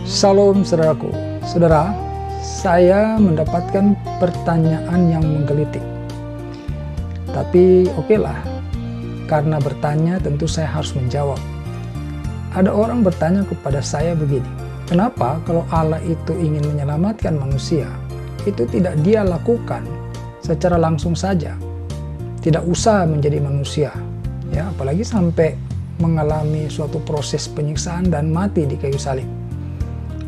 Salam saudaraku. Saudara, saya mendapatkan pertanyaan yang menggelitik. Tapi okelah, karena bertanya tentu saya harus menjawab. Ada orang bertanya kepada saya begini, kenapa kalau Allah itu ingin menyelamatkan manusia, itu tidak dia lakukan secara langsung saja, tidak usah menjadi manusia, ya, apalagi sampai mengalami suatu proses penyiksaan dan mati di kayu salib.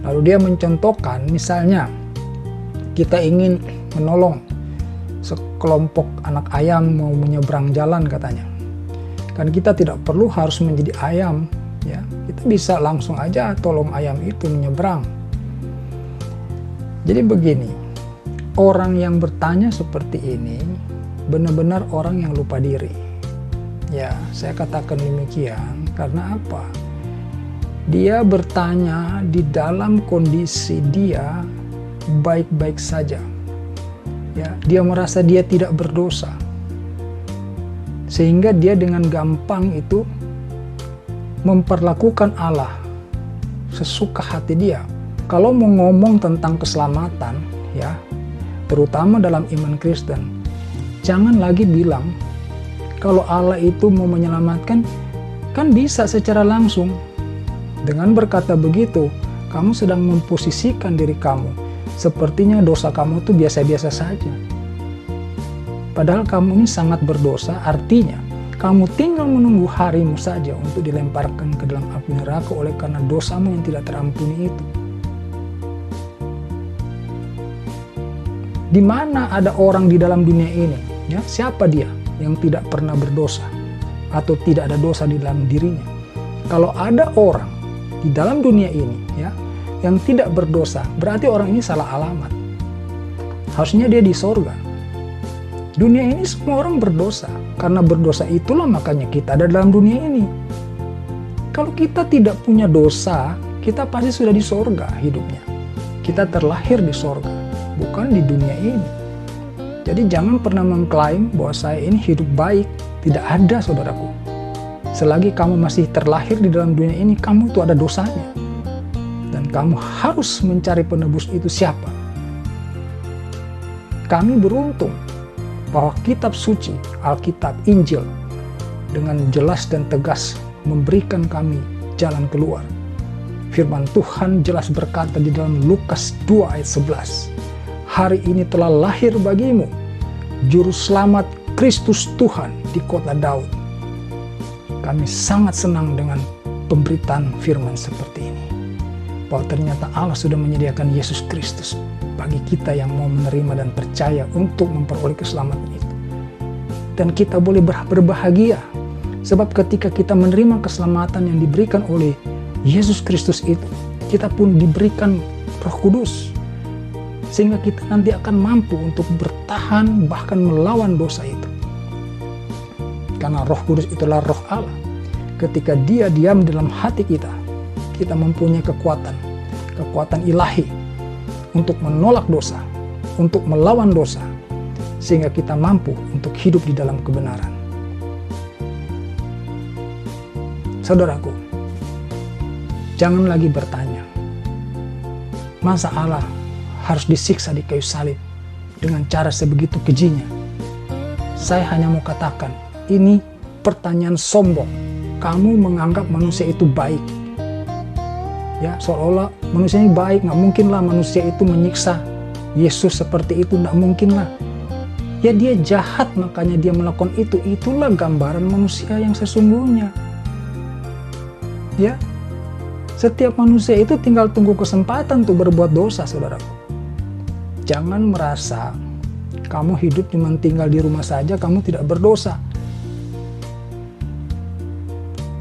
Lalu dia mencontohkan, misalnya kita ingin menolong sekelompok anak ayam mau menyeberang jalan katanya. Kan kita tidak perlu harus menjadi ayam, ya. Kita bisa langsung aja tolong ayam itu menyeberang. Jadi begini, orang yang bertanya seperti ini benar-benar orang yang lupa diri. Ya, saya katakan demikian karena apa? Dia bertanya di dalam kondisi dia baik-baik saja. Ya, dia merasa dia tidak berdosa. Sehingga dia dengan gampang itu memperlakukan Allah sesuka hati dia. Kalau mau ngomong tentang keselamatan, ya, terutama dalam iman Kristen, jangan lagi bilang kalau Allah itu mau menyelamatkan, kan bisa secara langsung. Dengan berkata begitu, kamu sedang memposisikan diri kamu sepertinya dosa kamu itu biasa-biasa saja. Padahal kamu ini sangat berdosa, artinya kamu tinggal menunggu harimu saja untuk dilemparkan ke dalam api neraka oleh karena dosamu yang tidak terampuni itu. Di mana ada orang di dalam dunia ini, ya, siapa dia yang tidak pernah berdosa atau tidak ada dosa di dalam dirinya? Kalau ada orang di dalam dunia ini, ya, yang tidak berdosa, berarti orang ini salah alamat. Harusnya dia di sorga. Dunia ini semua orang berdosa. Karena berdosa itulah makanya kita ada dalam dunia ini. Kalau kita tidak punya dosa, kita pasti sudah di sorga hidupnya. Kita terlahir di sorga, bukan di dunia ini. Jadi jangan pernah mengklaim bahwa saya ini hidup baik. Tidak ada, saudaraku. Selagi kamu masih terlahir di dalam dunia ini, kamu itu ada dosanya. Dan kamu harus mencari penebus itu siapa. Kami beruntung bahwa kitab suci, Alkitab, Injil, dengan jelas dan tegas memberikan kami jalan keluar. Firman Tuhan jelas berkata di dalam Lukas 2 ayat 11, hari ini telah lahir bagimu Juru Selamat Kristus Tuhan di kota Daud. Kami sangat senang dengan pemberitaan firman seperti ini. Bahwa ternyata Allah sudah menyediakan Yesus Kristus bagi kita yang mau menerima dan percaya untuk memperoleh keselamatan itu. Dan kita boleh berbahagia. Sebab ketika kita menerima keselamatan yang diberikan oleh Yesus Kristus itu, kita pun diberikan Roh Kudus. Sehingga kita nanti akan mampu untuk bertahan bahkan melawan dosa itu. Karena Roh Kudus itulah Roh Allah. Ketika Dia diam dalam hati kita, kita mempunyai kekuatan ilahi untuk menolak dosa, untuk melawan dosa, sehingga kita mampu untuk hidup di dalam kebenaran. Saudaraku, jangan lagi bertanya, masa Allah harus disiksa di kayu salib dengan cara sebegitu kejinya? Saya hanya mau katakan, ini pertanyaan sombong. Kamu menganggap manusia itu baik. Ya, seolah-olah manusia ini baik. Nggak mungkinlah manusia itu menyiksa Yesus seperti itu. Nggak mungkinlah. Ya, dia jahat, makanya dia melakukan itu. Itulah gambaran manusia yang sesungguhnya. Ya, setiap manusia itu tinggal tunggu kesempatan untuk berbuat dosa, saudaraku. Jangan merasa kamu hidup cuma tinggal di rumah saja, kamu tidak berdosa.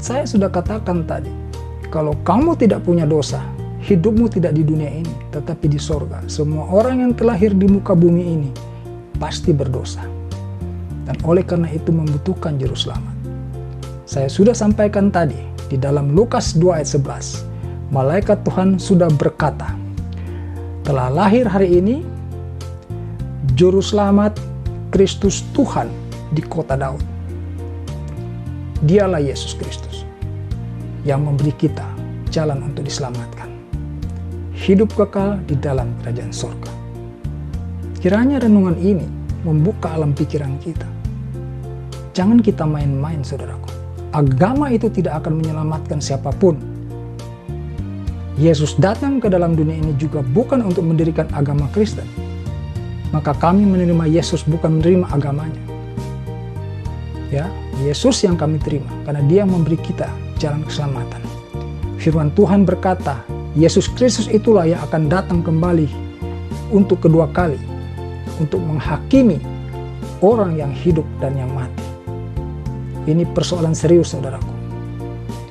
Saya sudah katakan tadi, kalau kamu tidak punya dosa, hidupmu tidak di dunia ini, tetapi di sorga. Semua orang yang terlahir di muka bumi ini pasti berdosa. Dan oleh karena itu membutuhkan Juru Selamat. Saya sudah sampaikan tadi, di dalam Lukas 2 ayat 11, malaikat Tuhan sudah berkata, telah lahir hari ini Juru Selamat Kristus Tuhan di kota Daud. Dialah Yesus Kristus yang memberi kita jalan untuk diselamatkan. hidup kekal di dalam kerajaan surga. Kiranya renungan ini membuka alam pikiran kita. Jangan kita main-main, saudaraku. Agama itu tidak akan menyelamatkan siapapun. Yesus datang ke dalam dunia ini juga bukan untuk mendirikan agama Kristen. Maka kami menerima Yesus bukan menerima agamanya. Ya, Yesus yang kami terima karena Dia memberi kita jalan keselamatan. Firman Tuhan berkata, Yesus Kristus itulah yang akan datang kembali untuk kedua kali, untuk menghakimi orang yang hidup dan yang mati. Ini persoalan serius, saudaraku.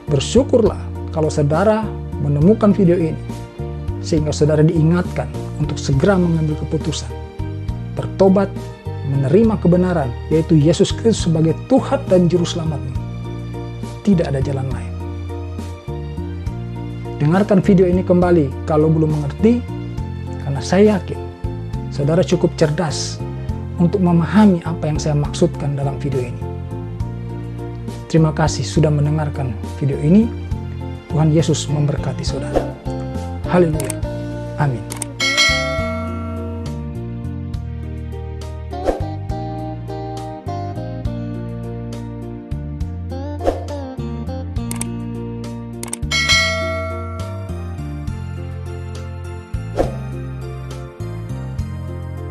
Bersyukurlah kalau saudara menemukan video ini, sehingga saudara diingatkan untuk segera mengambil keputusan, bertobat, menerima kebenaran, yaitu Yesus Kristus sebagai Tuhan dan Juru Selamatmu. Tidak ada jalan lain. Dengarkan video ini kembali kalau belum mengerti, karena saya yakin saudara cukup cerdas untuk memahami apa yang saya maksudkan dalam video ini. Terima kasih sudah mendengarkan video ini. Tuhan Yesus memberkati saudara. Haleluya. Amin.